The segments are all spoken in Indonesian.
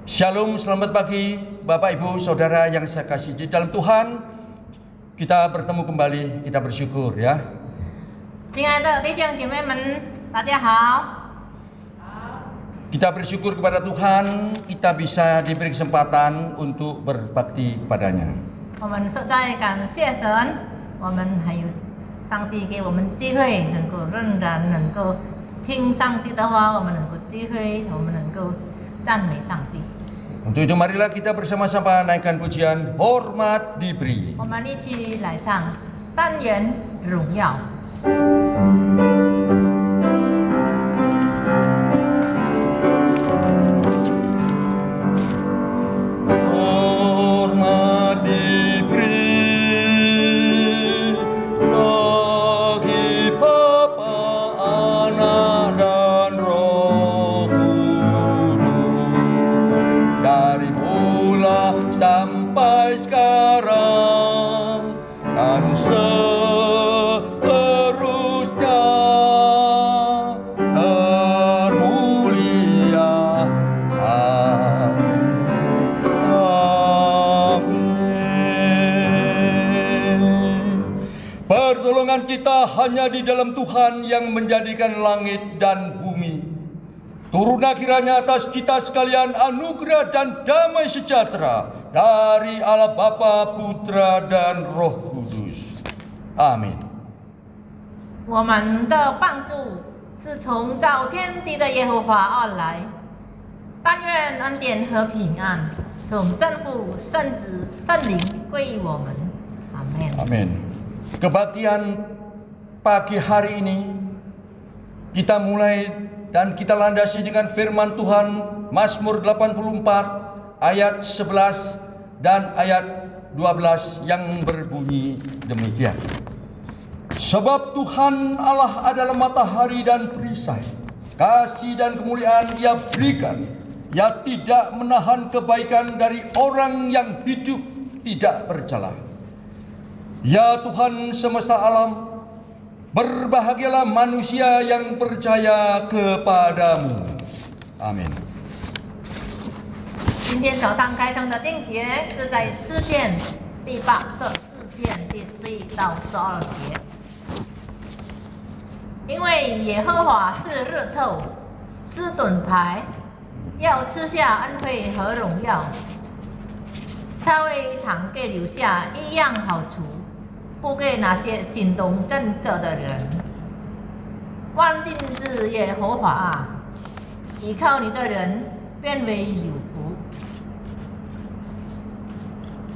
Shalom, selamat pagi Bapak Ibu Saudara yang saya kasih di dalam Tuhan. Kita bertemu kembali, kita bersyukur ya. 亲爱的弟兄姐妹们，大家好。 Kita bersyukur kepada Tuhan, kita bisa diberi kesempatan untuk berbakti kepadanya. 我们实在感谢神，我们还有上帝给我们机会，能够仍然能够听上帝的话，我们能够机会，我们能够赞美上帝。 Untuk itu marilah kita bersama-sama naikkan pujian hormat diberi. 我们一起来唱单元荣耀。 Hormat diberi bagi Bapa, Anak dan Roh Kudus dari mula sampai sekarang dan seterusnya termulia. Pertolongan kita hanya di dalam Tuhan yang menjadikan langit dan bumi. Turunlah kiranya atas kita sekalian anugerah dan damai sejahtera dari Allah Bapa, Putra dan Roh Kudus. Amin. 我们的帮助是从造天地的耶和华而来，但愿恩典和平安从圣父、圣子、圣灵归于我们。阿门。 Amin. Kebaktian pagi hari ini kita mulai dan kita landasi dengan firman Tuhan Mazmur 84 ayat 11 dan ayat 12 yang berbunyi demikian. Sebab Tuhan Allah adalah matahari dan perisai, kasih dan kemuliaan Ia berikan. Ia tidak menahan kebaikan dari orang yang hidup tidak bercela. Ya Tuhan semesta alam, berbahagialah manusia yang percaya kepadamu. Amin. 今天早上开场的经节是在诗篇第84篇第11到12节。因为耶和华是日头，是盾牌，要赐下恩惠和荣耀。他为常给留下一样好处，不给那些心动正直的人。万军之耶和华啊，依靠你的人变为有福。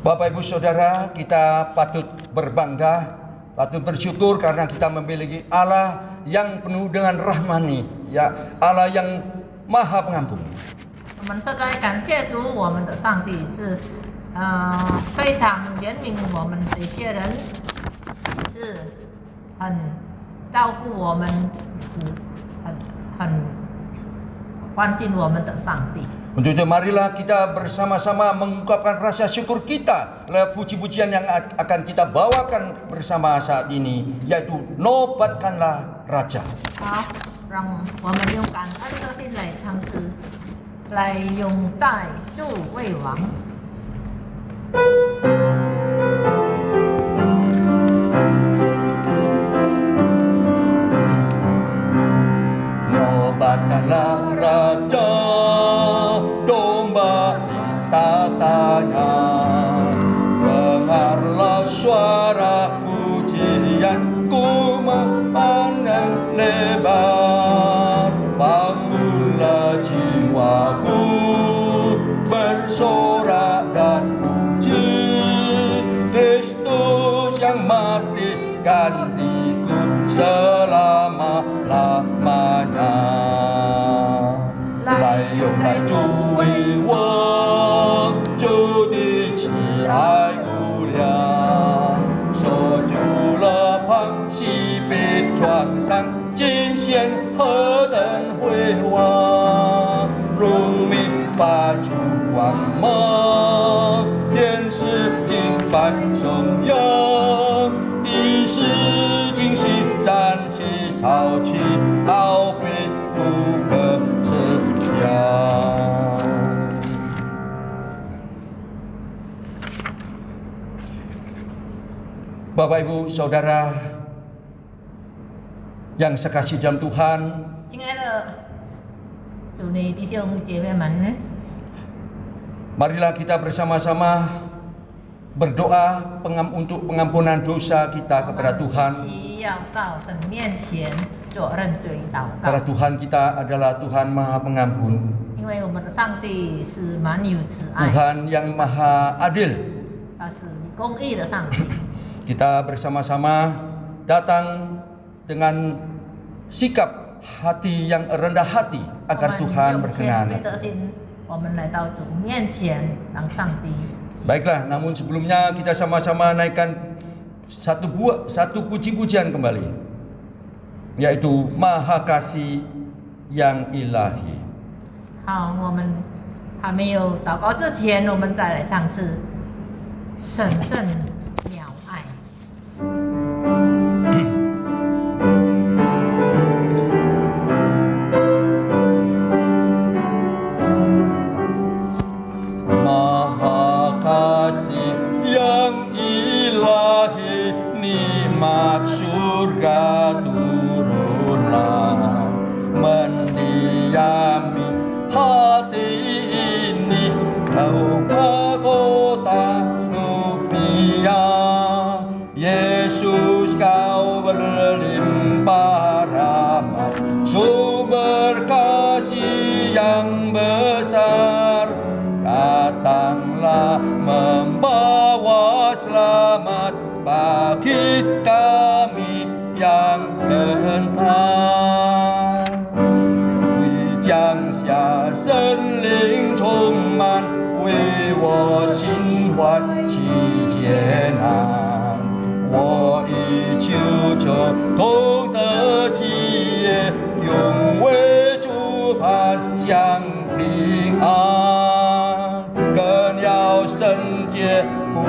Bapak Ibu Saudara, kita patut berbangga, patut bersyukur karena kita memiliki Allah yang penuh dengan rahmani, ya Allah yang Maha Pengampun. 我们实在感谢主，我们的上帝是非常怜悯我们这些人，也是很照顾我们，是很关心我们的上帝。 Untuk itu marilah kita bersama-sama mengungkapkan rasa syukur kita lewat puji-pujian yang akan kita bawakan bersama saat ini, yaitu Nobatkanlah Raja. 好，让我们用感恩的心来唱诗，来拥戴主为王。 Nobatkanlah Raja, domba tatanya. Dengarlah suara pujianku memandang lebar. Bangunlah jiwaku bersorak dan puji Kristus yang mati gantiku selama-lamanya. 来用来主为我，主的慈爱无量，锁住了旁西北窗上金线何等辉煌，如明发出光芒，天使敬拜颂扬，一时惊喜展起潮起，奥秘不可测量。Bapak Ibu Saudara yang sekasih dalam Tuhan, 亲爱的主内弟兄姐妹们， marilah kita bersama-sama berdoa untuk pengampunan dosa kita 我 kepada 们 Tuhan. 一起要到神面前做认罪祷 Karena 告， Tuhan kita adalah Tuhan Maha Pengampun, 因为我们的上帝是满有慈爱， Tuhan yang Maha Adil. 他是公义的上帝。 Kita bersama-sama datang dengan sikap hati yang rendah hati 我 agar 们 Tuhan 用谦 berkenan. 卑的心，我们来到主面前，让上帝喜悦。 Baiklah, namun sebelumnya kita sama-sama naikkan satu puji-pujian kembali, yaitu Maha Kasih yang Ilahi. 好，我们还没有祷告之前，我们再来唱是神圣渺爱。 Maha Kasih yang Ilahi, nikmat surga turunlah mendiami hati ini, kau mahkota dunia. Yesus, kau berlimpah rahmat, sumber kasih yang besar. Datanglah membawa selamat bagi kami yang gentar. 降下神灵充满，为我心欢喜艰难。我已求求同得基业，永为主盼享平安。更要圣洁，不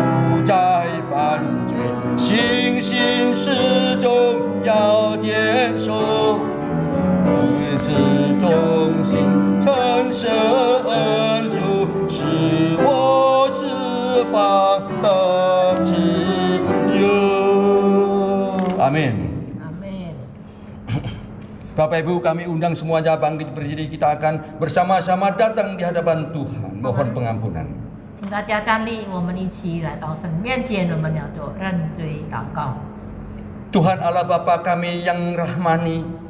再犯罪，信心始终要坚守。 是忠心诚实恩主，是我释放的自由。Amin. Amin. Bapak Ibu, kami undang semuanya bangkit berdiri, kita akan bersama-sama datang di hadapan Tuhan, mohon pengampunan. 请大家站立，我们一起来到神面前，我们要做认罪祷告。 Tuhan Allah Bapa kami yang rahmani,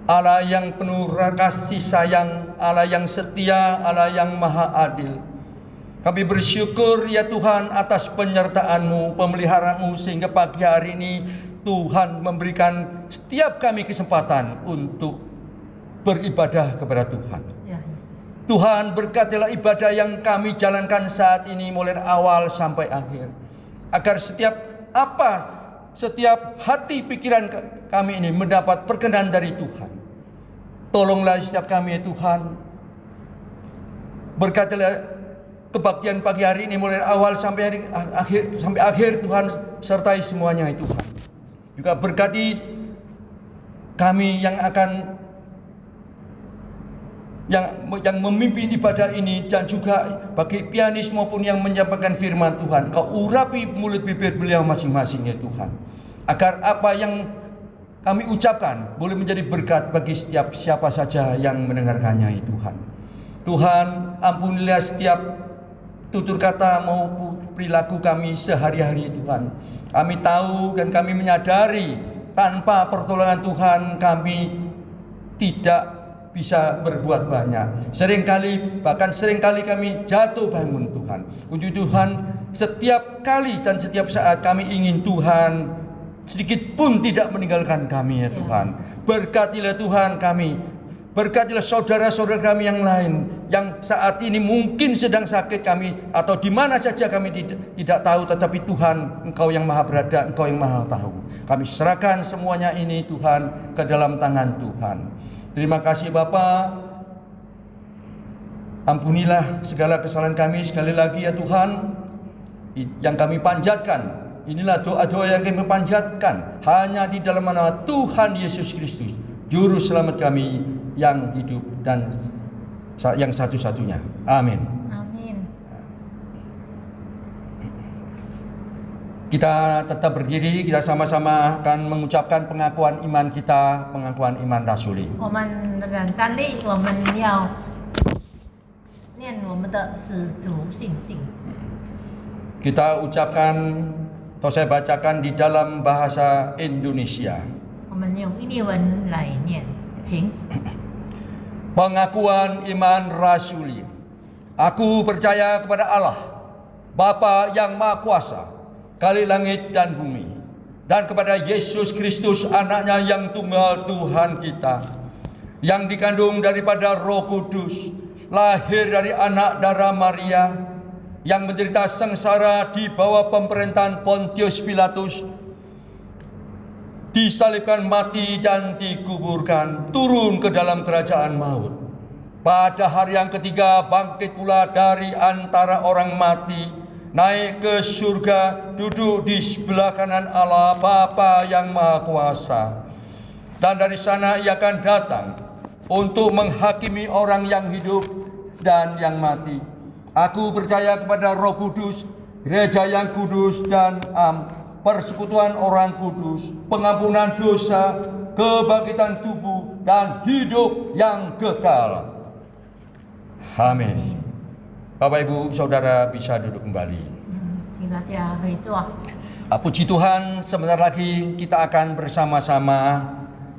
Allah yang penuh kasih sayang, Allah yang setia, Allah yang maha adil. Kami bersyukur ya Tuhan atas penyertaan-Mu, pemeliharaan-Mu, sehingga pagi hari ini Tuhan memberikan setiap kami kesempatan untuk beribadah kepada Tuhan. Ya, Yesus. Tuhan, berkatilah ibadah yang kami jalankan saat ini mulai awal sampai akhir, agar setiap hati pikiran kami ini mendapat perkenan dari Tuhan. Tolonglah setiap kami ya Tuhan. Berkatilah kebaktian pagi hari ini mulai awal sampai akhir Tuhan, sertai semuanya ya Tuhan. Juga berkati kami yang akan yang memimpin ibadah ini, dan juga bagi pianis maupun yang menyampaikan firman Tuhan. Kau urapi mulut bibir beliau masing-masing ya Tuhan, agar apa yang kami ucapkan boleh menjadi berkat bagi setiap siapa saja yang mendengarkannya ya Tuhan. Tuhan, ampunilah setiap tutur kata maupun perilaku kami sehari-hari Tuhan. Kami tahu dan kami menyadari tanpa pertolongan Tuhan kami tidak bisa berbuat banyak. Bahkan seringkali kami jatuh bangun Tuhan. Untuk Tuhan, setiap kali dan setiap saat kami ingin Tuhan sedikit pun tidak meninggalkan kami ya Tuhan. Berkatilah Tuhan kami, berkatilah saudara-saudara kami yang lain yang saat ini mungkin sedang sakit kami, atau di mana saja kami tidak tahu, tetapi Tuhan, Engkau yang maha berada, Engkau yang maha tahu. Kami serahkan semuanya ini Tuhan ke dalam tangan Tuhan. Terima kasih Bapa. Ampunilah segala kesalahan kami sekali lagi ya Tuhan, yang kami panjatkan. Inilah doa-doa yang kami panjatkan hanya di dalam nama Tuhan Yesus Kristus, Juru Selamat kami yang hidup dan yang satu-satunya. Amin. Amin. Kita tetap berdiri, kita sama-sama akan mengucapkan pengakuan iman kita, pengakuan iman rasuli. 我们那个站立，我们要念我们的使徒信经。 Kita ucapkan atau saya bacakan di dalam bahasa Indonesia. 我们用印尼文来念，请。 Pengakuan iman rasuli. Aku percaya kepada Allah, Bapa yang Maha Kuasa, Kali langit dan bumi, dan kepada Yesus Kristus anaknya yang tunggal Tuhan kita, yang dikandung daripada Roh Kudus, lahir dari anak darah Maria, yang menderita sengsara di bawah pemerintahan Pontius Pilatus, disalibkan, mati dan dikuburkan, turun ke dalam kerajaan maut. Pada hari yang ketiga bangkit pula dari antara orang mati, naik ke surga, duduk di sebelah kanan Allah Bapa yang Maha Kuasa. Dan dari sana ia akan datang untuk menghakimi orang yang hidup dan yang mati. Aku percaya kepada Roh Kudus, gereja yang kudus dan persekutuan orang kudus, pengampunan dosa, kebangkitan tubuh, dan hidup yang kekal. Amin. Bapak Ibu Saudara bisa duduk kembali. 请大家可以坐。 Puji Tuhan, sebentar lagi kita akan bersama-sama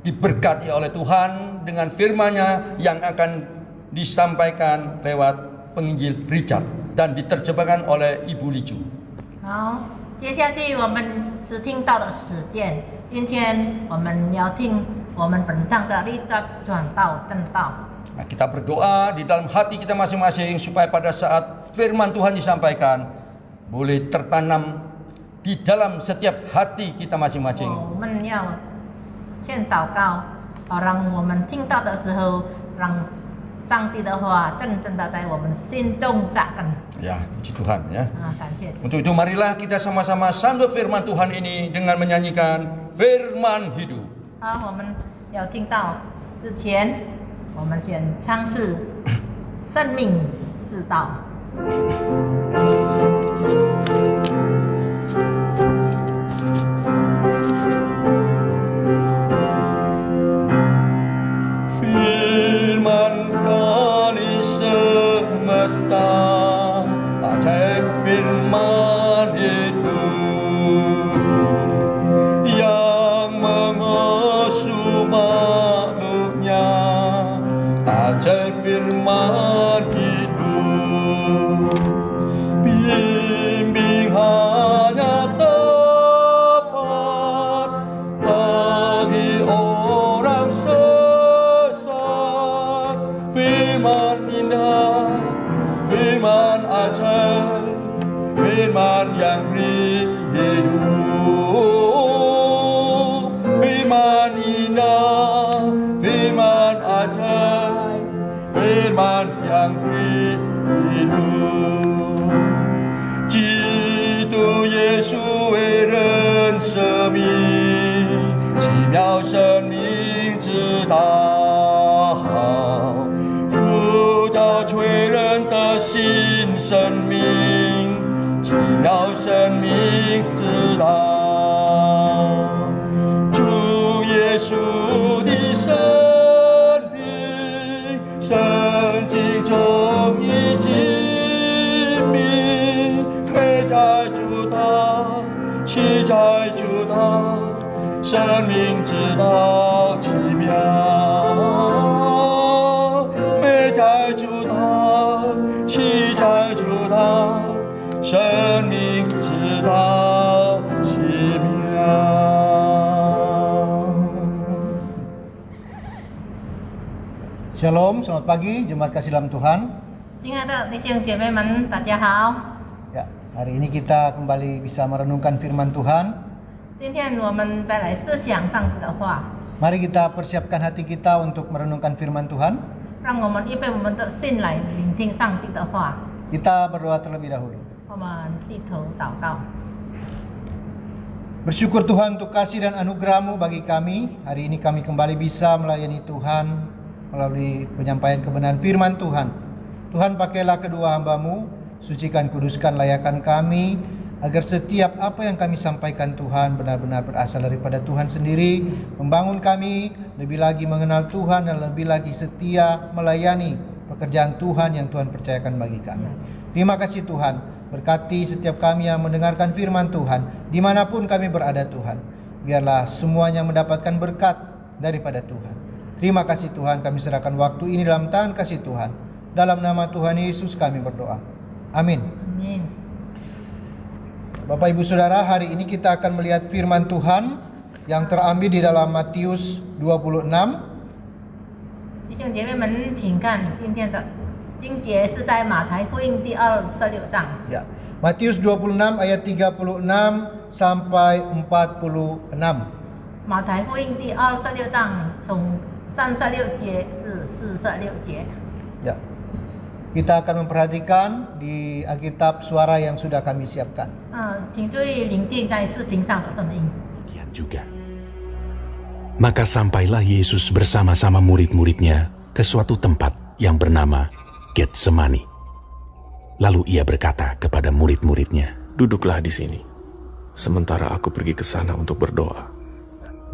diberkati oleh Tuhan dengan firman-Nya yang akan disampaikan lewat penginjil Richard dan diterjemahkan oleh Ibu Licu. 好，接下去我们是听到的实践。今天我们要听我们本堂的立章转道正道。 Nah, kita berdoa di dalam hati kita masing-masing supaya pada saat firman Tuhan disampaikan boleh tertanam di dalam setiap hati kita masing-masing. 我们要先祷告，好让我们听到的时候，让上帝的话真正的在我们心中扎根。 Ya, puji Tuhan ya. 感谢主。 Untuk itu marilah kita sama-sama sambut firman Tuhan ini dengan menyanyikan firman hidup. 好，我们要听到之前，我们先唱是生命之道。 Firman kali semesta, ajaib firman hidup yang mengasuh makhluknya, ajaib firman hidup, bimbing hanya tepat bagi orang sesat. Firman indah, firman ajaib, firman yang beri hidup. Firman indah, firman ajaib, firman yang beri hidup. 基督耶稣为人舍命，奇妙生命之道，呼召催人的新生命，奇妙生命之道。主耶稣的生命，圣经中已记明，美在主道，奇在主道，生命之道奇妙，美在主道，奇在主道，生命之道奇妙。 Shalom, selamat pagi, jemaat kasih dalam Tuhan. 亲爱的弟兄姐妹们，大家好。 Ya, hari ini kita kembali bisa merenungkan firman Tuhan. 今天我们再来思想上帝的话， Mari kita persiapkan hati kita untuk merenungkan firman Tuhan. 让我们预备我们的心来聆听上帝的话。 Kita berdoa terlebih dahulu. 我们低头祷告。 Bersyukur Tuhan untuk kasih dan anugerah-Mu bagi kami. Hari ini kami kembali bisa melayani Tuhan melalui penyampaian kebenaran firman Tuhan. Tuhan, pakailah kedua hamba-Mu, sucikan, kuduskan, layakan kami, agar setiap apa yang kami sampaikan Tuhan benar-benar berasal daripada Tuhan sendiri, membangun kami lebih lagi mengenal Tuhan dan lebih lagi setia melayani pekerjaan Tuhan yang Tuhan percayakan bagi kami. Terima kasih Tuhan, berkati setiap kami yang mendengarkan firman Tuhan, dimanapun kami berada Tuhan. Biarlah semuanya mendapatkan berkat daripada Tuhan. Terima kasih Tuhan, kami serahkan waktu ini dalam tangan kasih Tuhan. Dalam nama Tuhan Yesus kami berdoa. Amin. Amin. Bapak Ibu Saudara, hari ini kita akan melihat firman Tuhan yang terambil di dalam Matius 26. 弟兄姐妹们，请看今天的经节是在马太福音第26章。 Ya, Matius 26 ayat 36 sampai 46. 马太福音第26章从36节至46节。 Ya. Kita akan memperhatikan di Alkitab suara yang sudah kami siapkan. 请注意聆听在视频上的声音。 Demikian juga. Maka sampailah Yesus bersama-sama murid-muridnya ke suatu tempat yang bernama Getsemani. Lalu ia berkata kepada murid-muridnya, Duduklah di sini, sementara aku pergi ke sana untuk berdoa.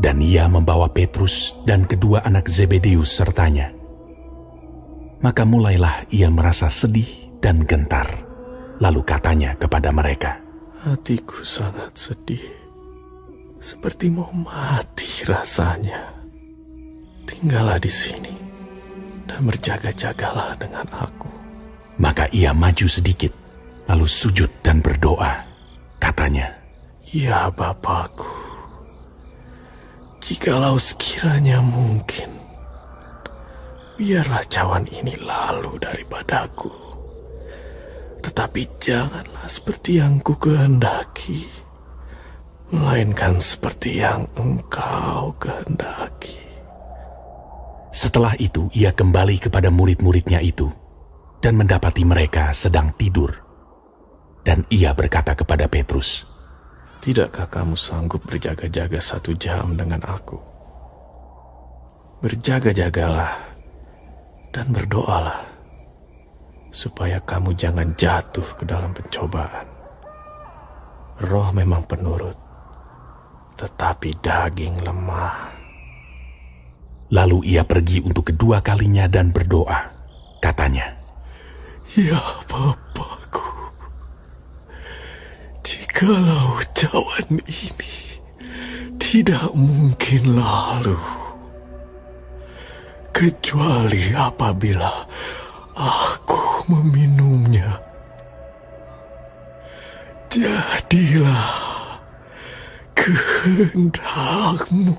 dan ia membawa Petrus dan kedua anak Zebedeus sertanya. Maka mulailah ia merasa sedih dan gentar. Lalu katanya kepada mereka, Hatiku sangat sedih, seperti mau mati rasanya. Tinggallah di sini dan berjaga-jagalah dengan aku. Maka ia maju sedikit, lalu sujud dan berdoa. Katanya, Ya Bapakku, jikalau sekiranya mungkin, biarlah cawan ini lalu daripadaku. Tetapi janganlah seperti yang ku kehendaki, melainkan seperti yang Engkau kehendaki. setelah itu ia kembali kepada murid-muridnya itu dan mendapati mereka sedang tidur. Dan ia berkata kepada Petrus, Tidakkah kamu sanggup berjaga-jaga 1 jam dengan aku? Berjaga-jagalah dan berdoalah, supaya kamu jangan jatuh ke dalam pencobaan. Roh memang penurut, tetapi daging lemah. Lalu ia pergi untuk kedua kalinya dan berdoa. Katanya, Ya Bapakku, jikalau cawan ini tidak mungkin lalu, kecuali apabila aku meminumnya, jadilah kehendak-Mu.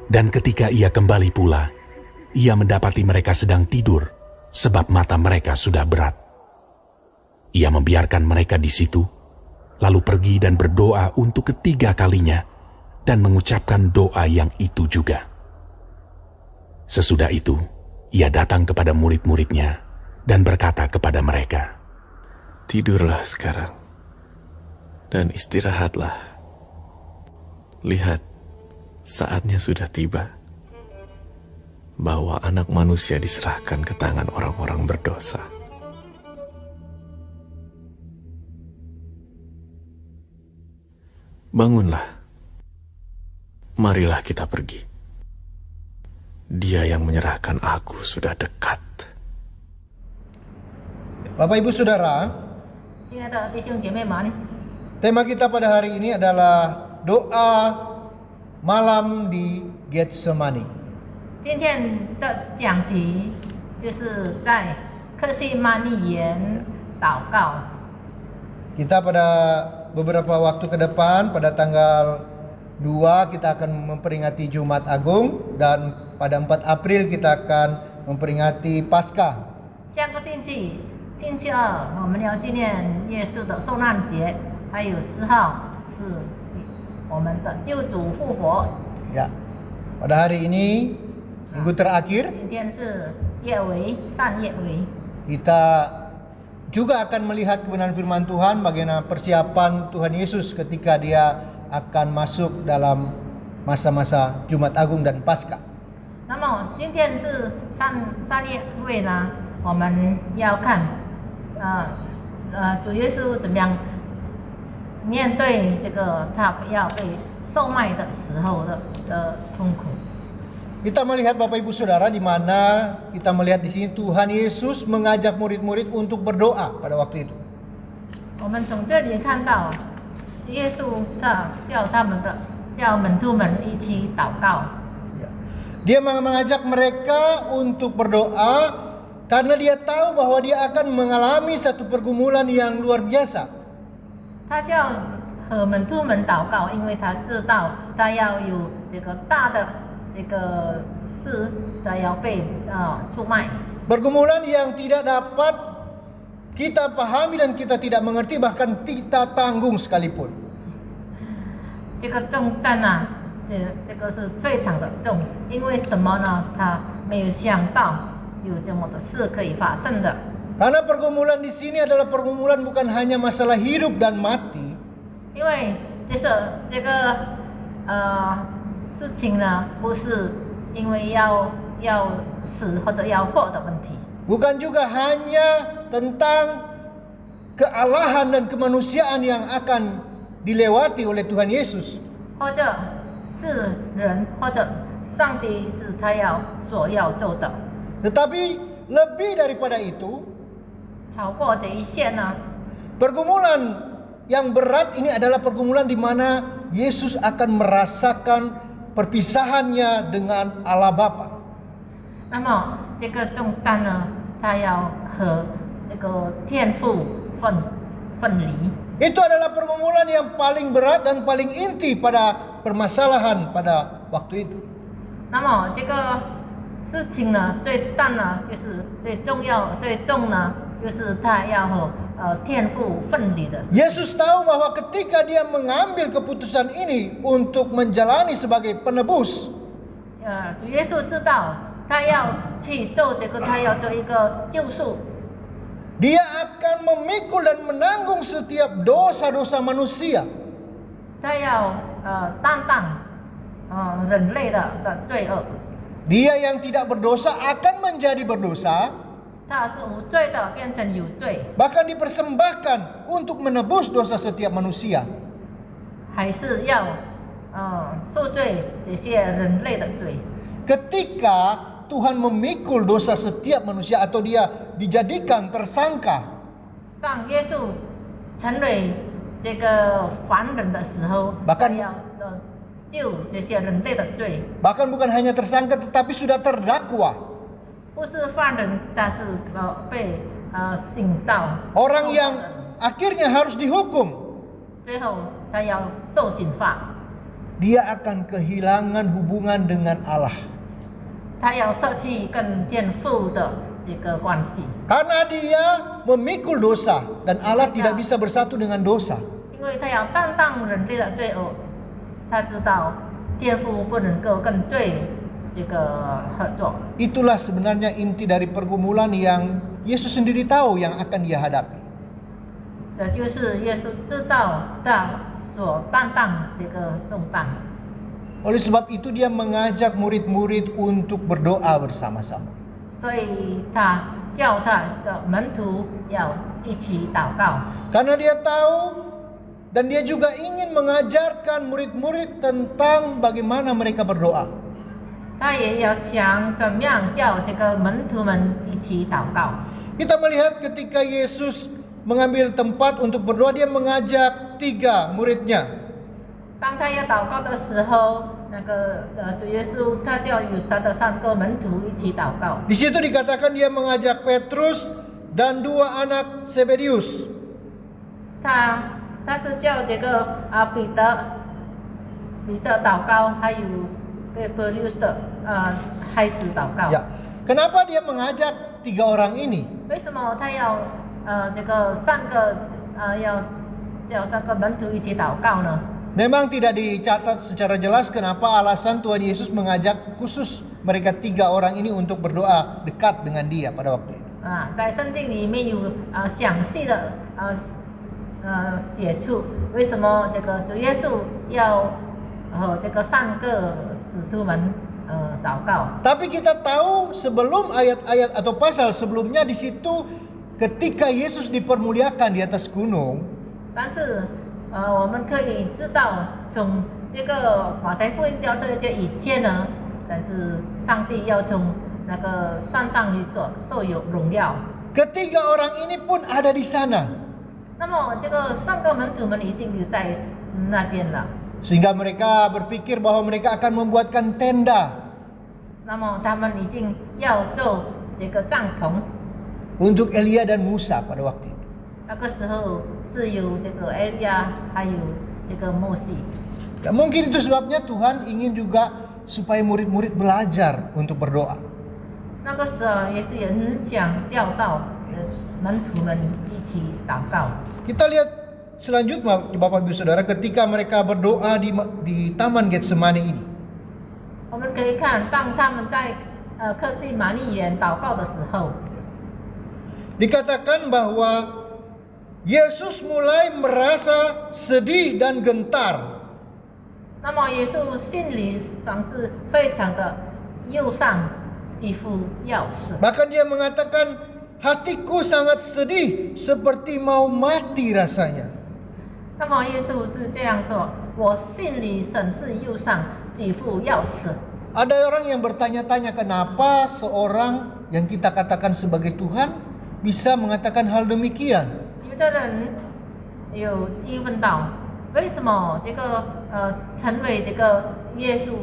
dan ketika ia kembali pula, ia mendapati mereka sedang tidur, sebab mata mereka sudah berat. Ia membiarkan mereka di situ, lalu pergi dan berdoa untuk ketiga kalinya, dan mengucapkan doa yang itu juga. Sesudah itu, ia datang kepada murid-muridnya, dan berkata kepada mereka, Tidurlah sekarang, dan istirahatlah. Lihat, saatnya sudah tiba, bahwa anak manusia diserahkan ke tangan orang-orang berdosa. Bangunlah, marilah kita pergi. Dia yang menyerahkan aku sudah dekat. Bapak Ibu Saudara, 亲爱的弟兄姐妹们， tema kita pada hari ini adalah doa malam di Getsemani. 今天的讲题就是在克西玛尼园祷告。 Kita pada beberapa waktu ke depan, pada tanggal 2 kita akan memperingati Jumat Agung, dan pada 4 April kita akan memperingati Paskah. 下个星期，星期二我们要纪念耶稣的受难节，还有10号是我们的救主复活。 Ya, pada hari ini minggu terakhir 今天是月尾，上月尾。 kita juga akan melihat kebenaran firman Tuhan, bagaimana persiapan Tuhan Yesus ketika dia akan masuk dalam masa-masa Jumat Agung dan Paskah. 那么今天是三月尾呢，我们要看主耶稣怎么样面对这个他要被售卖的时候的痛苦。 Kita melihat Bapak Ibu Saudara di mana kita melihat di sini Tuhan Yesus mengajak murid-murid untuk berdoa pada waktu itu. 我们从这里看到，耶稣他叫门徒们一起祷告。 Dia mengajak mereka untuk berdoa karena dia tahu bahwa dia akan mengalami satu pergumulan yang luar biasa. 他叫和门徒们祷告，因为他知道他要有这个大的这个事，他要被出卖。 Pergumulan yang tidak dapat kita pahami dan kita tidak mengerti, bahkan kita tanggung sekalipun. 这个重担啊，这个是非常的重，因为什么呢？他没有想到有这么的事可以发生的。 Karena pergumulan di sini adalah pergumulan bukan hanya masalah hidup dan mati, 因为这个事情呢，不是因为要死或者要活的问题， bukan juga hanya tentang kealahan dan kemanusiaan yang akan dilewati oleh Tuhan Yesus. 或者是人或者上帝是他所要做的。 Tetapi lebih daripada itu, 超过这一切呢， pergumulan yang berat ini adalah pergumulan di mana Yesus akan merasakan perpisahannya dengan Allah Bapa. 那么这个重担呢，他要和这个天父分离。 Itu adalah pergumulan yang paling berat dan paling inti pada permasalahan pada waktu itu. 那么这个事情呢，最大呢就是最重呢，就是他要和天父分离的事。 Yesus tahu bahwa ketika dia mengambil keputusan ini untuk menjalani sebagai penebus, 主耶稣知道他要去做这个，他要做一个救赎。 dia akan memikul dan menanggung setiap dosa-dosa manusia. 他要担当人类的罪恶。 Dia yang tidak berdosa akan menjadi berdosa, 他是无罪的变成有罪， bahkan dipersembahkan untuk menebus dosa setiap manusia. 还是要受罪这些人类的罪。 Ketika Tuhan memikul dosa setiap manusia atau dia dijadikan tersangka, 当耶稣成为这个凡人的时候， bahkan 他要救这些人类的罪， bahkan bukan hanya tersangka tetapi sudah terdakwa. 不是犯人，但是被刑到 Orang yang akhirnya harus dihukum, 最后他要受刑罚， dia akan kehilangan hubungan dengan Allah. 他要舍弃跟天父的这个关系， Karena dia memikul dosa dan Allah tidak bisa bersatu dengan dosa. 因为他要担当人类的罪恶，他知道天父不能够跟罪这个合作。 Itulah sebenarnya inti dari pergumulan yang Yesus sendiri tahu yang akan dia hadapi. 这就是耶稣知道他所担当这个重担。 Oleh sebab itu dia mengajak murid-murid untuk berdoa bersama-sama. 所以他叫他的门徒要一起祷告， Karena dia tahu dan dia juga ingin mengajarkan murid-murid tentang bagaimana mereka berdoa. 他也要想怎么样叫这个门徒们一起祷告。 Kita melihat ketika Yesus mengambil tempat untuk berdoa, dia mengajak 3 muridnya. 当他要祷告的时候，那个主耶稣他叫有3个门徒一起祷告。 Di situ dikatakan dia mengajak Petrus dan 2 anak Zebedius. 他是叫这个彼得祷告，还有Petrus的孩子祷告。 Ya. Kenapa dia mengajak 3 orang ini? 为什么他要这个3个要3个门徒一起祷告呢？ Memang tidak dicatat secara jelas kenapa alasan Tuhan Yesus mengajak khusus mereka 3 orang ini untuk berdoa dekat dengan dia pada waktu itu. 在圣经里面有详细的写出为什么这个主耶稣要和这个3个使徒们祷告。 Tapi kita tahu sebelum ayat-ayat atau pasal sebelumnya di situ ketika Yesus dipermuliakan di atas gunung, 但是我们可以知道，从这个马太福音掉下来这一切呢，但是上帝要从那个山上里受有荣耀。 ketiga orang ini pun ada di sana. 那么这个三个门徒们已经留在那边了。 Sehingga mereka berpikir bahwa mereka akan membuatkan tenda 那么他们已经要做这个帐篷。 untuk Elia dan Musa pada waktu itu. 那个时候是有这个埃利亚，还有这个摩西。 Mungkin itu sebabnya Tuhan ingin juga supaya murid-murid belajar untuk berdoa. 那个时候也是很想教导门徒们一起祷告。 Kita lihat selanjutnya Bapak Ibu Saudara ketika mereka berdoa di Taman Getsemani ini. 我们可以看，当他们在克西马尼园祷告的时候， Dikatakan bahwa Yesus mulai merasa sedih dan gentar. 那么耶稣心理上是非常的忧伤，几乎要死。 Bahkan dia mengatakan, hatiku sangat sedih seperti mau mati rasanya. 那么耶稣是这样说：“我心里甚是忧伤，几乎要死。” Ada orang yang bertanya-tanya kenapa seorang yang kita katakan sebagai Tuhan bisa mengatakan hal demikian. 有的人有疑问到，为什么这个成为这个耶稣，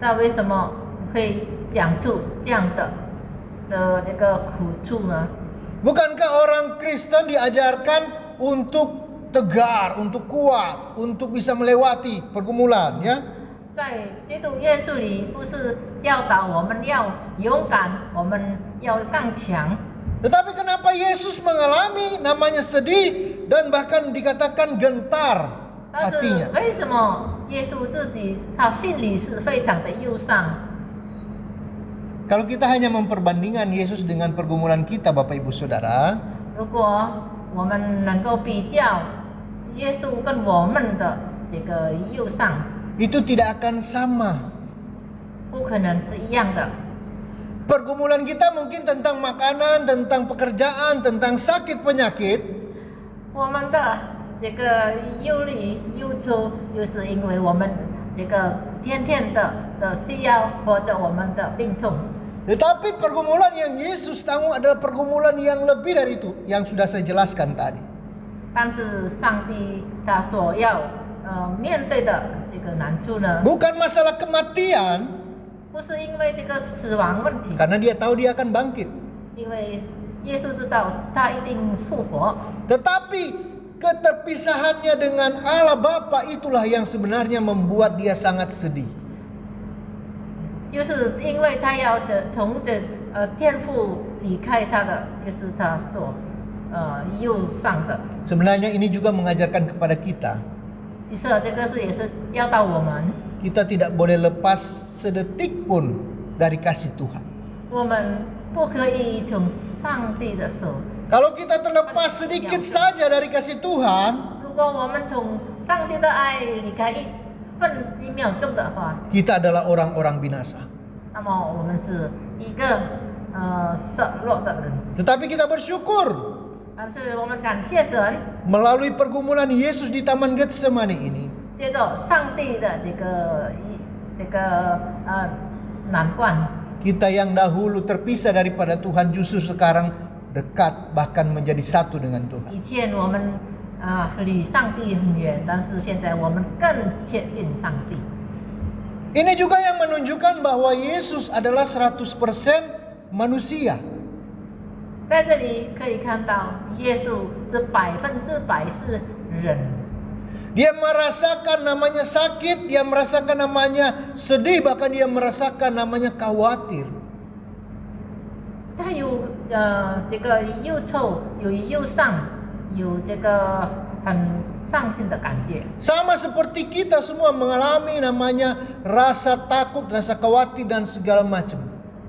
他为什么会讲出这样的这个苦处呢？ Bukankah orang Kristen diajarkan untuk tegar, untuk kuat, untuk bisa melewati pergumulan, ya? 在基督耶稣里，不是教导我们要勇敢，我们要刚强。 Tetapi kenapa Yesus mengalami namanya sedih dan bahkan dikatakan gentar 但是 hatinya? 为什么耶稣自己他心里是非常的忧伤？ Kalau kita hanya memperbandingkan Yesus dengan pergumulan kita, Bapak Ibu Saudara, 如果我们能够比较耶稣跟我们的这个忧伤， itu tidak akan sama. 不可能是一样的。 Pergumulan kita mungkin tentang makanan, tentang pekerjaan, tentang sakit penyakit. 我们的这个忧虑忧愁，就是因为我们这个天天的需要或者我们的病痛。 Tetapi pergumulan yang Yesus tanggung adalah pergumulan yang lebih dari itu, yang sudah saya jelaskan tadi. 但是上帝他所要面对的这个难处呢， Bukan masalah kematian, 不是因为这个死亡问题， karena dia tahu dia akan bangkit. 因为耶稣知道他一定复活。 Tetapi keterpisahannya dengan Allah Bapa itulah yang sebenarnya membuat dia sangat sedih. 就是因为他要从天父离开他的，就是他所忧伤的。 Sebenarnya ini juga mengajarkan kepada kita, 其实这个是也是教导我们， kita tidak boleh lepas sedetik pun dari kasih Tuhan. 我们不可以从上帝的手。 Kalau kita terlepas sedikit saja dari kasih Tuhan, 如果我们从上帝的爱离开1秒钟的话， kita adalah orang-orang binasa. 那么我们是一个失落的人。 Tetapi kita bersyukur 但是我们感谢神， melalui pergumulan Yesus di Taman Getsemani ini, 接着上帝的这个难关， kita yang dahulu terpisah daripada Tuhan justru sekarang dekat bahkan menjadi satu dengan Tuhan. 以前我们离上帝很远，但是现在我们更接近上帝。 Ini juga yang menunjukkan bahwa Yesus adalah 100% manusia. 在这里可以看到，耶稣是100%是人。 Dia merasakan namanya sakit, dia merasakan namanya sedih, bahkan dia merasakan namanya khawatir. 他有这个忧愁，有忧伤，有这个很伤心的感觉。 Sama seperti kita semua mengalami namanya rasa takut, rasa khawatir dan segala macam.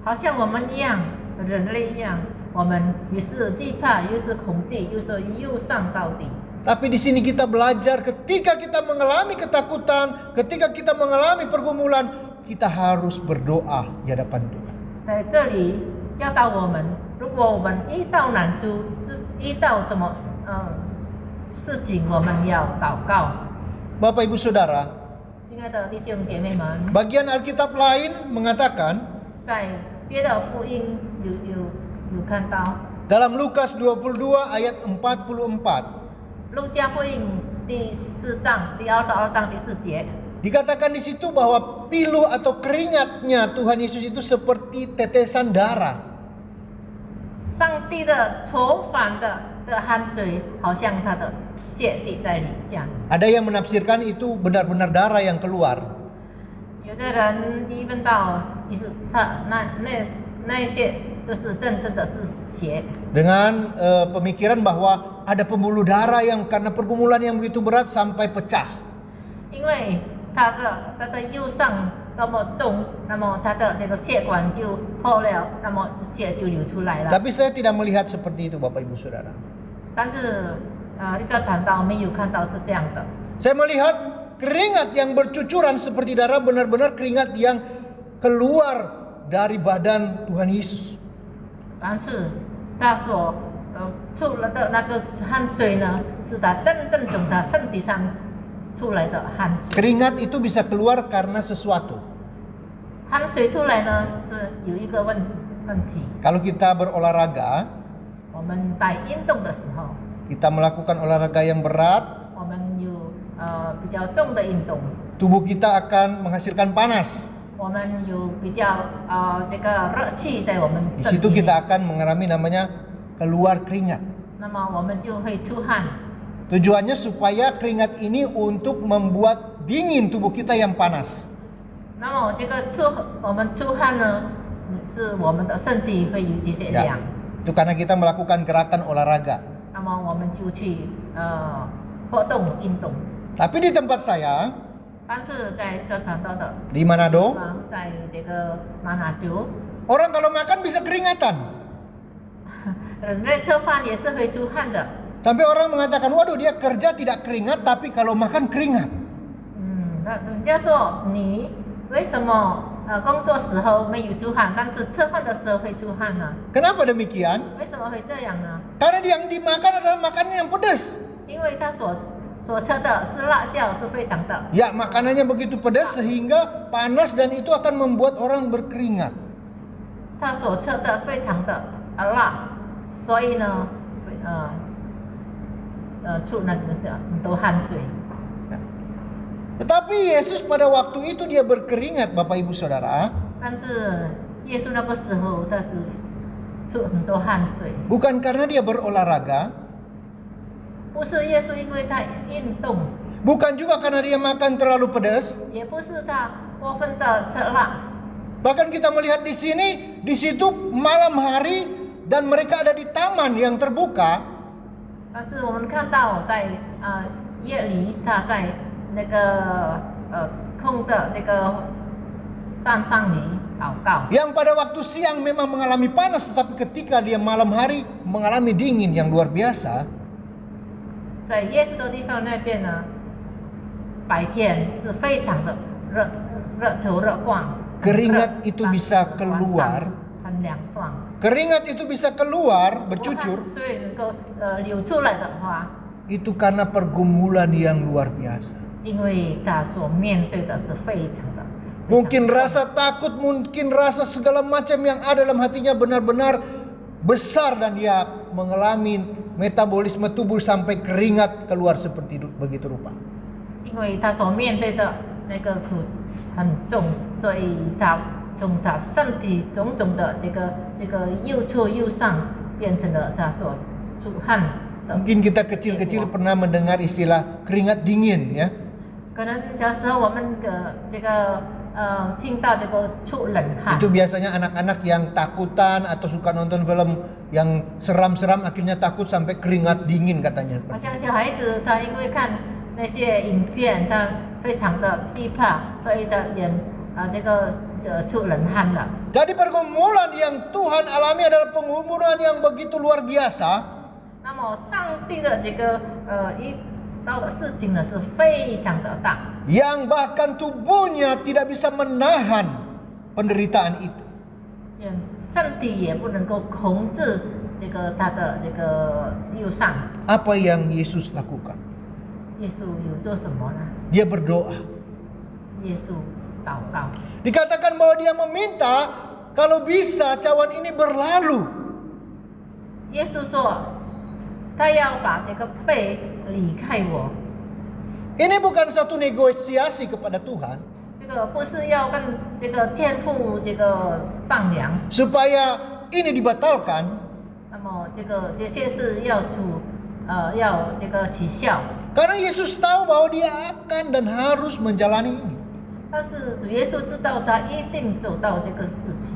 好像我们一样，人类一样，我们也是惧怕，又是恐惧，又是忧伤到底。 Tapi di sini kita belajar ketika kita mengalami ketakutan, ketika kita mengalami pergumulan, kita harus berdoa di hadapan Tuhan. 在这里，教导我们，如果我们遇到难处，遇到什么事情，我们要祷告。 Bapak Ibu Saudara, 亲爱的弟兄姐妹们， bagian Alkitab lain mengatakan 在别的福音有看到， dalam Lukas 22 ayat 44, 路加福音第4章第22章第4节， dikatakan di situ bahwa pilu atau keringatnya Tuhan Yesus itu seperti tetesan darah. 上帝的愁烦的汗水，好像他的血滴在里下。 Ada yang menafsirkan itu benar-benar darah yang keluar. 有的人一问到，意思那一些都是真正的是血。 Dengan pemikiran bahwa ada pembuluh darah yang karena pergumulan yang begitu berat sampai pecah. 因为他的右上那么重，那么他的这个血管就破了，那么血就流出来了。 Tapi saya tidak melihat seperti itu Bapak Ibu Saudara. 但是立教传道没有看到是这样的。 Saya melihat keringat yang bercucuran seperti darah benar-benar keringat yang keluar dari badan Tuhan Yesus. 但是他所出来的那个汗水呢，是他真正从他身体上出来的汗水。 Keringat itu bisa keluar karena sesuatu. 汗水出来呢，是有一个问题。 Kalau kita berolahraga, 我们在运动的时候， kita melakukan olahraga yang berat, 我们有比较重的运动， tubuh kita akan menghasilkan panas. 我们有比较这个热气在我们 Di 身 situ 体里， kita akan mengalami namanya keluar keringat. 那么我们就会出汗。 Tujuannya supaya keringat ini untuk membuat dingin tubuh kita yang panas. 那么这个我们出汗呢，是我们的身体会有这些 Ya, 凉， itu karena kita melakukan gerakan olahraga. 那么我们就去活动运动。 Tapi di tempat saya 但是在这传道的 di Manado, 在这个马纳丢， orang kalau makan bisa keringatan. 人在吃饭也是会出汗的。 Sampai orang mengatakan, waduh dia kerja tidak keringat, tapi kalau makan keringat. 那人家说你为什么工作时候没有出汗，但是吃饭的时候会出汗呢？ Kenapa demikian? 为什么会这样呢？ Karena yang dimakan adalah makanan yang pedas. 因为他所吃的是辣椒，是非常的。 Ya, makanannya begitu pedas sehingga panas dan itu akan membuat orang berkeringat. 他所吃的非常的辣，所以呢，出那个很多汗水。 Tetapi Yesus pada waktu itu dia berkeringat, Bapak Ibu Saudara. 但是耶稣那个时候他是出很多汗水， Bukan karena dia berolahraga, 不是耶稣因为他运动， bukan juga karena dia makan terlalu pedas. 也不是他过分的吃辣。 Bahkan kita melihat di sini, di situ malam hari dan mereka ada di taman yang terbuka. 但是我们看到在夜里他在那个空的这个山上里祷告。 Yang pada waktu siang memang mengalami panas, tetapi ketika dia malam hari mengalami dingin yang luar biasa. 在耶稣的地方那边呢，白天是非常的热头热光， Keringat itu bisa keluar. 很凉爽。 Keringat itu bisa keluar, bercucur. 汗水能够流出来的话， Itu karena pergumulan yang luar biasa. 因为他所面对的是非常的。 Mungkin rasa takut, mungkin rasa segala macam yang ada dalam hatinya benar-benar besar dan dia mengalami metabolisme tubuh sampai keringat keluar seperti begitu rupa. 因为他所面对的那个苦很重，所以他从他身体种种的这个右侧右上变成了他所出汗的。 Mungkin kita kecil-kecil pernah mendengar istilah keringat dingin ya. 可能小时候我们听到这个出冷汗。 Itu biasanya anak-anak yang takutan atau suka nonton film yang seram-seram akhirnya takut sampai keringat dingin katanya. 好像小孩子他因为看那些影片，他非常的惧怕，所以他脸出冷汗了。 Jadi pergumulan yang Tuhan alami adalah pergumulan yang begitu luar biasa. 那么上帝的遇到的事情呢是非常的大， Yang bahkan tubuhnya tidak bisa menahan penderitaan itu. 连身体也不能够控制这个他的这个忧伤。 Apa yang Yesus lakukan? 耶稣有做什么呢？ Dia berdoa. 耶稣祷告， Dikatakan bahwa dia meminta kalau bisa cawan ini berlalu. 耶稣说他要把这个背离开我。 Ini bukan satu negosiasi kepada Tuhan 这个不是要跟这个天父这个商量， supaya ini dibatalkan, 那么这些是要这个取消。 karena Yesus tahu bahwa dia akan dan harus menjalani ini. 但是主耶稣知道他一定走到这个事情，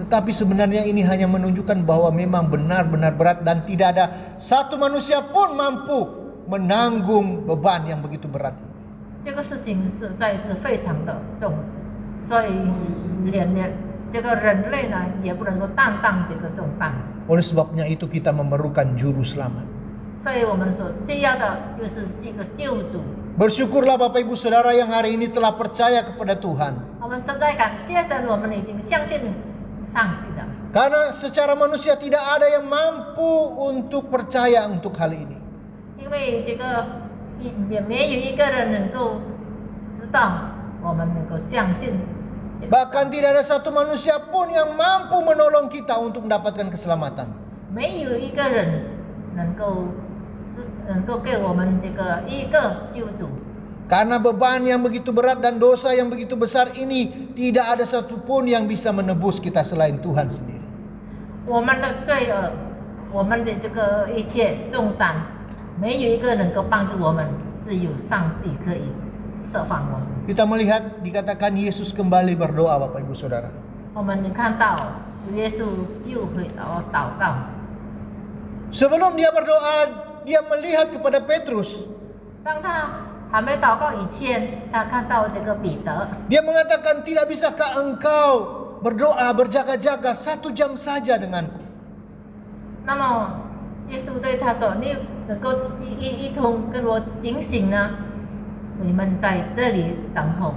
Tetapi sebenarnya ini hanya menunjukkan bahwa memang benar-benar berat dan tidak ada satu manusia pun mampu menanggung beban yang begitu berat ini. 这个事情实在是非常的重，所以连这个人类呢也不能够担当这个重担。 Oleh sebabnya itu kita memerlukan juru selamat. 所以我们所需要的就是这个救主。 Bersyukurlah Bapak Ibu Saudara yang hari ini telah percaya kepada Tuhan. 我们正在感谢神，我们已经相信上帝的。 Karena secara manusia tidak ada yang mampu untuk percaya untuk hal ini. 因为这个也没有一个人能够知道，我们能够相信。 Bahkan tidak ada satu manusia pun yang mampu menolong kita untuk mendapatkan keselamatan. 没有一个人能够给我们这个一个救主。 Karena beban yang begitu berat dan dosa yang begitu besar ini, tidak ada satupun yang bisa menebus kita selain Tuhan sendiri. 我们的罪恶，我们的这个一切重担，没有一个能够帮助我们，只有上帝可以释放我们。 Kita melihat dikatakan Yesus kembali berdoa Bapak Ibu Saudara. 我们看到主耶稣又回到祷告。 Sebelum dia berdoa, dia melihat kepada Petrus. 当他还没祷告以前，他看到这个彼得， Dia mengatakan, tidak bisakah engkau berdoa berjaga-jaga 1 jam saja denganku? 那么耶稣对他说：“你能够一同跟我警醒呢？你们在这里等候，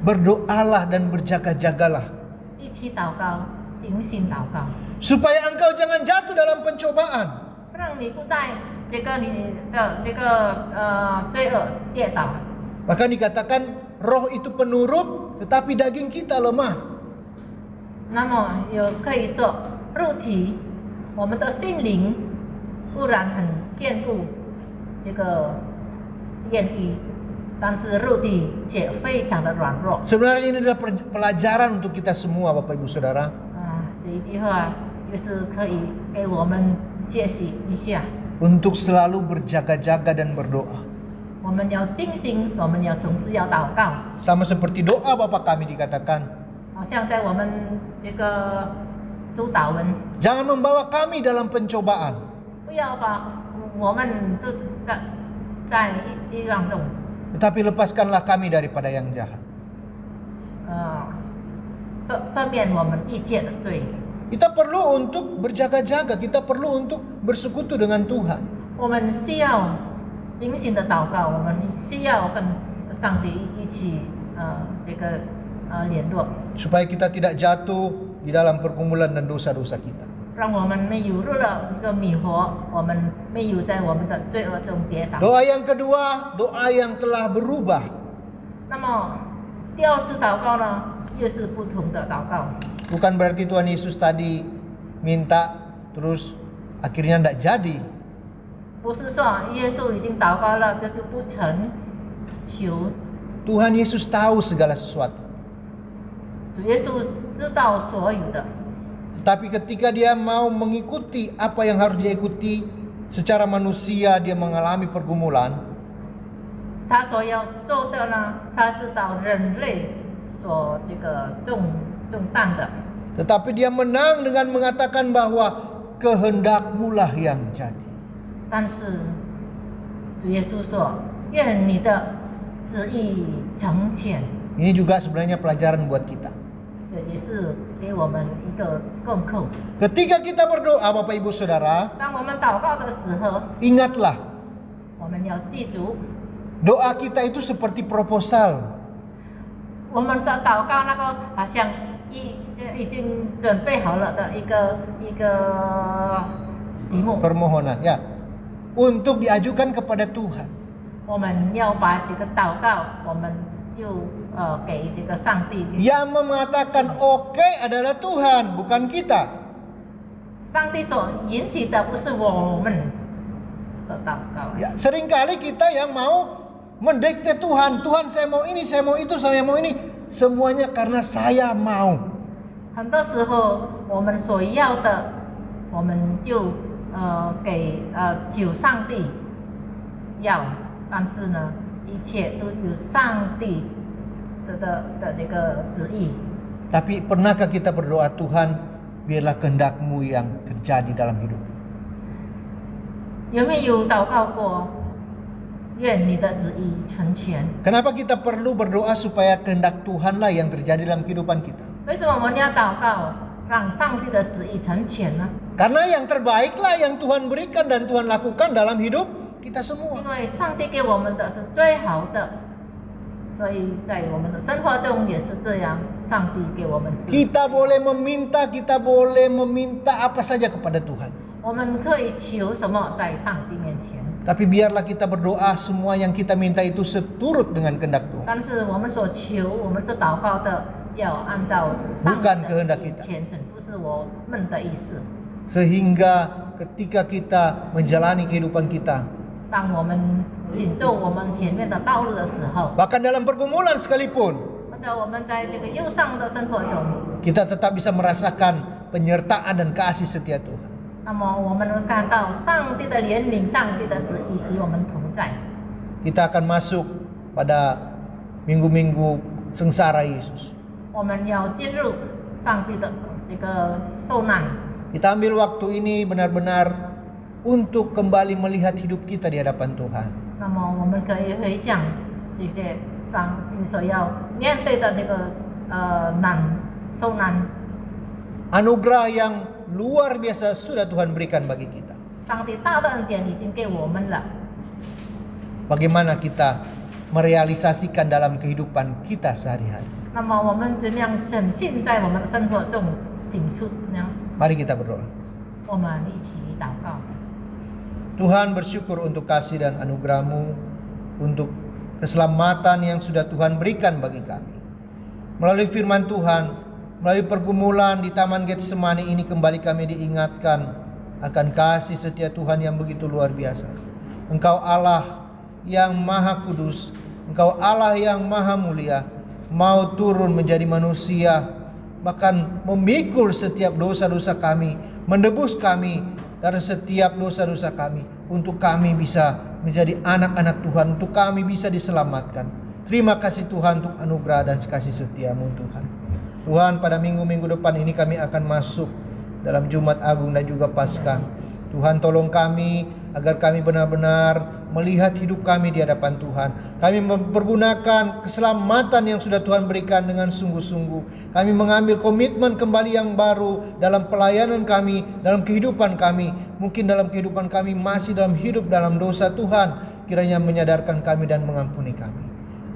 Berdoalah dan berjaga-jagalah 一起祷告，警醒祷告， supaya engkau jangan jatuh dalam pencobaan. 让你不在这个你的这个罪恶跌倒。 Bahkan dikatakan roh itu penurut, tetapi daging kita lemah. 那么有可以说，肉体我们的心灵固然很坚固，这个言语，但是肉体却非常的软弱。 Sebenarnya ini adalah pelajaran untuk kita semua Bapak Ibu Saudara. 这一句话就是可以给我们学习一下。 Untuk selalu berjaga-jaga dan berdoa. 我们要警醒，我们要总是要祷告， Sama seperti doa Bapa kami dikatakan. 好像在我们这个主祷文， Jangan membawa kami dalam pencobaan. 不要把我们都在欲望中， Tetapi lepaskanlah kami daripada yang jahat. 赦免我们一切的罪。 Kita perlu untuk berjaga-jaga. Kita perlu untuk bersekutu dengan Tuhan. 我们需要警醒的祷告，我们需要跟上帝一起这个联络， Supaya kita tidak jatuh di dalam pergumulan dan dosa-dosa kita. 让我们没有入了这个迷惑，我们没有在我们的罪恶中跌倒。 Doa yang kedua, doa yang telah berubah. 那么第二次祷告呢，又是不同的祷告。 Bukan berarti Tuhan Yesus tadi minta terus akhirnya tidak jadi. 不是说耶稣已经祷告了，这就不成求。 Tuhan Yesus tahu segala sesuatu. 主耶稣知道所有的， Tapi ketika dia mau mengikuti apa yang harus dia ikuti secara manusia, dia mengalami pergumulan. 他所要做的呢，他知道人类所这个重担的。 Tetapi dia menang dengan mengatakan bahwa kehendak-Mu-lah yang jadi. 但是主耶稣说：“愿你的旨意成全。” Ini juga sebenarnya pelajaran buat kita. 这也是给我们一个功课。 Ketika kita berdoa Bapak Ibu Saudara, 当我们祷告的时候， ingatlah 我们要记住， doa kita itu seperti proposal. 我们的祷告那个好像已经准备好了的一个题目， permohonan ya, untuk diajukan kepada Tuhan. 我们要把这个祷告，我们就给这个上帝。 Yang mengatakan oke adalah Tuhan, bukan kita. 上帝所引起的不是我们的祷告。 Ya, seringkali kita yang mau mendikte Tuhan, Tuhan saya mau ini, saya mau itu, saya mau ini, semuanya karena saya mau. 很多时候我们所要的，我们就求上帝要，但是呢，一切都有上帝的这个旨意。 Tapi pernahkah kita berdoa, Tuhan, biarlah kehendak-Mu yang terjadi dalam hidup? 有没有祷告过？愿你的旨意成全。 Kenapa kita perlu berdoa supaya kehendak Tuhanlah yang terjadi dalam kehidupan kita? 为什么我们要祷告，让上帝的旨意成全呢？ Karena yang terbaiklah yang Tuhan berikan dan Tuhan lakukan dalam hidup kita semua. 因为上帝给我们的是最好的，所以在我们的生活中也是这样，上帝给我们是。 Kita boleh meminta apa saja kepada Tuhan. 我们可以求什么在上帝面前， Tapi biarlah kita berdoa semua yang kita minta itu seturut dengan kehendak Tuhan. 但是我们所求，我们是祷告的，要按照上帝 Bukan 的 kehendak 旨意 kita. 前整，不是我们的意思。 Sehingga ketika kita menjalani kehidupan kita, 当我们行走我们前面的道路的时候， bahkan dalam pergumulan sekalipun, 或者我们在这个忧伤的生活中， kita tetap bisa merasakan penyertaan dan kasih setia Tuhan. 那么我们能看到上帝的怜悯、上帝的旨意与我们同在。 Kita akan masuk pada minggu-minggu sengsara Yesus. 我们要进入上帝的这个受难。 Kita ambil waktu ini benar-benar untuk kembali melihat hidup kita di hadapan Tuhan. 那么我们可以回想这些上帝所要面对的这个受难。 Anugerah yang luar biasa sudah Tuhan berikan bagi kita. 上帝大的恩典已经给我们了。 Bagaimana kita merealisasikan dalam kehidupan kita sehari-hari. 那么我们怎么样呈现在我们的生活中行出呢？ Mari kita berdoa. 我们一起祷告。 Tuhan, bersyukur untuk kasih dan anugerah-Mu, untuk keselamatan yang sudah Tuhan berikan bagi kami. Melalui firman Tuhan, melalui pergumulan di Taman Getsemani ini kembali kami diingatkan akan kasih setia Tuhan yang begitu luar biasa. Engkau Allah yang maha kudus, Engkau Allah yang maha mulia, mau turun menjadi manusia, bahkan memikul setiap dosa-dosa kami, menebus kami dari setiap dosa-dosa kami, untuk kami bisa menjadi anak-anak Tuhan, untuk kami bisa diselamatkan. Terima kasih Tuhan untuk anugerah dan kasih setia-Mu Tuhan. Tuhan, pada minggu-minggu depan ini kami akan masuk dalam Jumat Agung dan juga Paskah. Tuhan, tolong kami agar kami benar-benar melihat hidup kami di hadapan Tuhan. Kami mempergunakan keselamatan yang sudah Tuhan berikan dengan sungguh-sungguh. Kami mengambil komitmen kembali yang baru dalam pelayanan kami, dalam kehidupan kami. Mungkin dalam kehidupan kami masih dalam hidup dalam dosa. Tuhan, kiranya menyadarkan kami dan mengampuni kami.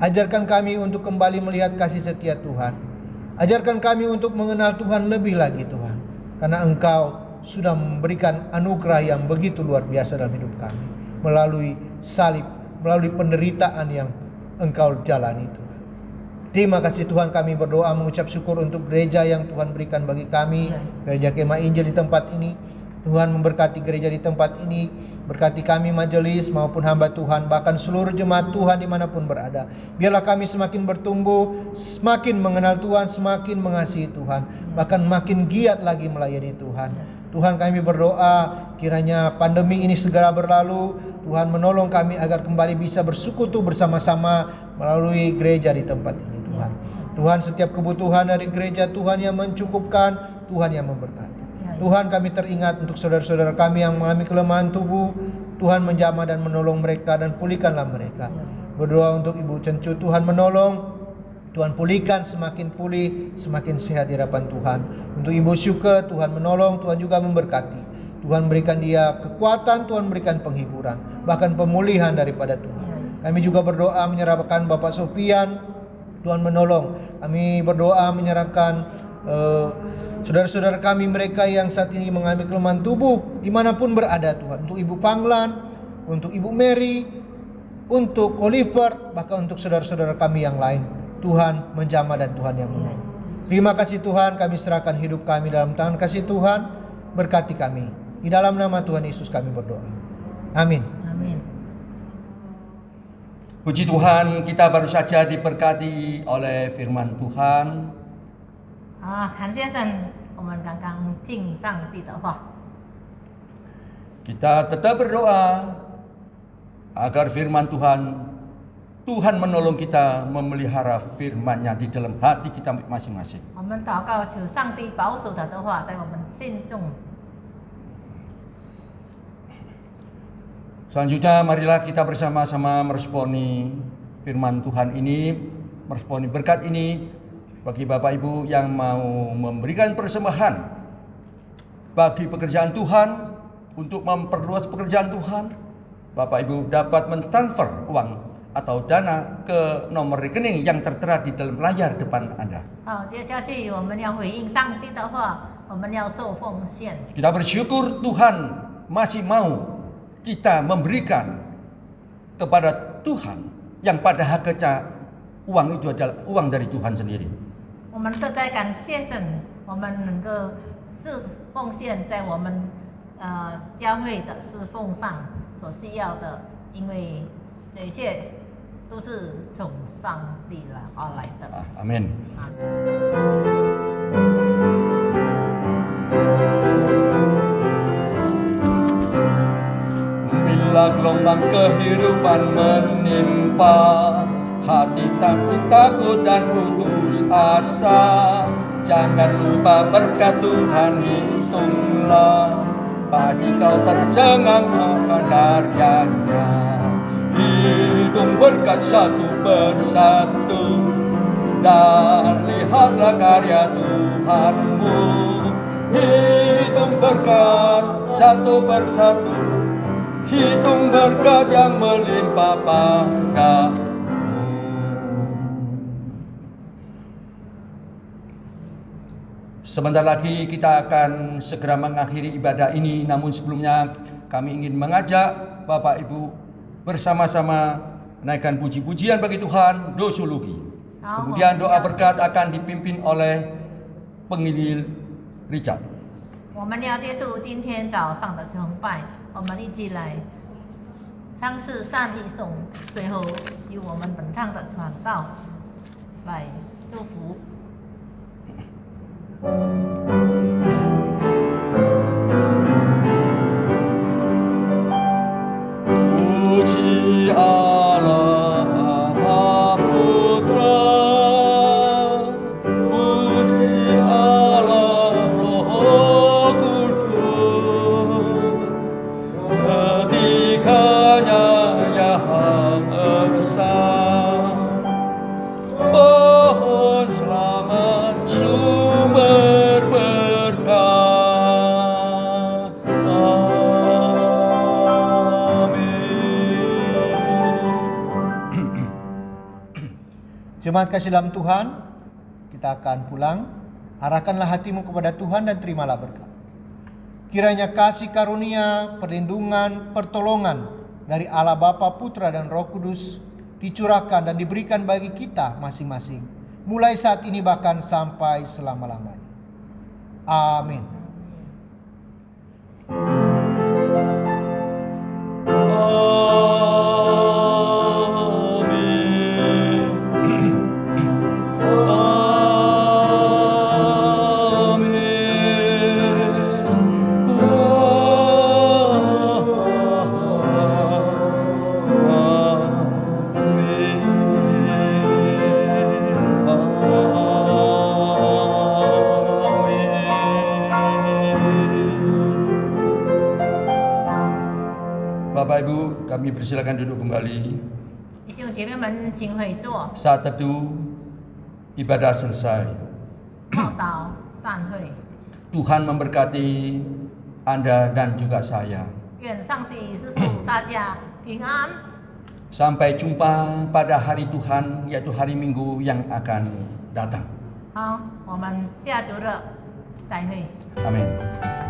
Ajarkan kami untuk kembali melihat kasih setia Tuhan. Ajarkan kami untuk mengenal Tuhan lebih lagi Tuhan. Karena Engkau sudah memberikan anugerah yang begitu luar biasa dalam hidup kami. Melalui salib, melalui penderitaan yang Engkau jalani Tuhan. Terima kasih Tuhan, kami berdoa mengucap syukur untuk gereja yang Tuhan berikan bagi kami. Gereja Kemah Injil di tempat ini. Tuhan memberkati gereja di tempat ini. Berkati kami majelis maupun hamba Tuhan, bahkan seluruh jemaat Tuhan dimanapun berada. Biarlah kami semakin bertumbuh, semakin mengenal Tuhan, semakin mengasihi Tuhan, bahkan makin giat lagi melayani Tuhan. Tuhan, kami berdoa kiranya pandemi ini segera berlalu. Tuhan menolong kami agar kembali bisa bersekutu bersama-sama melalui gereja di tempat ini Tuhan. Tuhan, setiap kebutuhan dari gereja Tuhan yang mencukupkan, Tuhan yang memberkati. Tuhan, kami teringat untuk saudara-saudara kami yang mengalami kelemahan tubuh. Tuhan menjamah dan menolong mereka dan pulihkanlah mereka. Berdoa untuk Ibu Cencu, Tuhan menolong, Tuhan pulihkan, semakin pulih, semakin sehat di hadapan Tuhan. Untuk Ibu Syuke, Tuhan menolong, Tuhan juga memberkati. Tuhan berikan dia kekuatan, Tuhan berikan penghiburan, bahkan pemulihan daripada Tuhan. Kami juga berdoa menyerahkan Bapak Sofian, Tuhan menolong. Kami berdoa menyerahkan saudara-saudara kami mereka yang saat ini mengalami kelemahan tubuh dimanapun berada Tuhan, untuk Ibu Panglan, untuk Ibu Mary, untuk Oliver, bahkan untuk saudara-saudara kami yang lain. Tuhan menjamah dan Tuhan yang menolong. Terima kasih Tuhan, kami serahkan hidup kami dalam tangan kasih Tuhan. Berkati kami. Di dalam nama Tuhan Yesus kami berdoa. Amin. Amin. Puji Tuhan, kita baru saja diberkati oleh firman Tuhan. 感谢神，我们刚刚听上帝的话。 Kita tetap berdoa agar firman Tuhan menolong kita memelihara firman-Nya di dalam hati kita masing-masing. 我们祷告，求上帝保守他的话在我们心中。 Selanjutnya marilah kita bersama-sama meresponi firman Tuhan ini, meresponi berkat ini bagi Bapak Ibu yang mau memberikan persembahan bagi pekerjaan Tuhan, untuk memperluas pekerjaan Tuhan. Bapak Ibu dapat mentransfer uang atau dana ke nomor rekening yang tertera di dalam layar depan Anda. 好，接下去我们要回应上帝的话，我们要受奉献。 Kita bersyukur Tuhan masih mau kita memberikan kepada Tuhan yang pada hakikatnya uang itu adalah uang dari Tuhan sendiri. 我们实在感谢神，我们能够是奉献在我们教会的侍奉上所需要的，因为这些都是从上帝而来的。 Amin. Bila gelombang kehidupan menimpa, hati takut dan putus asa, jangan lupa berkat Tuhan hitunglah, pasti kau tercengang akan karyanya. Hitung berkat satu persatu, dan lihatlah karya Tuhanmu. Hitung berkat satu persatu, hitung berkat yang melimpah padamu. Sebentar lagi kita akan segera mengakhiri ibadah ini, namun sebelumnya kami ingin mengajak Bapak Ibu bersama-sama menaikkan puji-pujian bagi Tuhan, dosologi. Kemudian doa berkat akan dipimpin oleh penginjil Richard. 我们要结束今天早上的崇拜，我们一起来唱诗善意颂，随后由我们本堂的传道来祝福。 Puji Allah Bapa Putra, puji Allah Roh Kudus, ketiganya yang esa. Pohon selamat sumber berkat. Jemaat kasih dalam Tuhan, kita akan pulang. Arahkanlah hatimu kepada Tuhan dan terimalah berkat. Kiranya kasih karunia, perlindungan, pertolongan dari Allah Bapa, Putra dan Roh Kudus dicurahkan dan diberikan bagi kita masing-masing, mulai saat ini bahkan sampai selama-lamanya. Amin. Bapak Ibu, kami persilakan duduk kembali. 弟兄姐妹们，请回座， Saat teduh ibadah selesai. 报道散会。 Tuhan memberkati Anda dan juga saya. 愿上帝是祝大家平安。 Sampai jumpa pada hari Tuhan, yaitu hari Minggu yang akan datang. 好，我们下周日再会。阿门。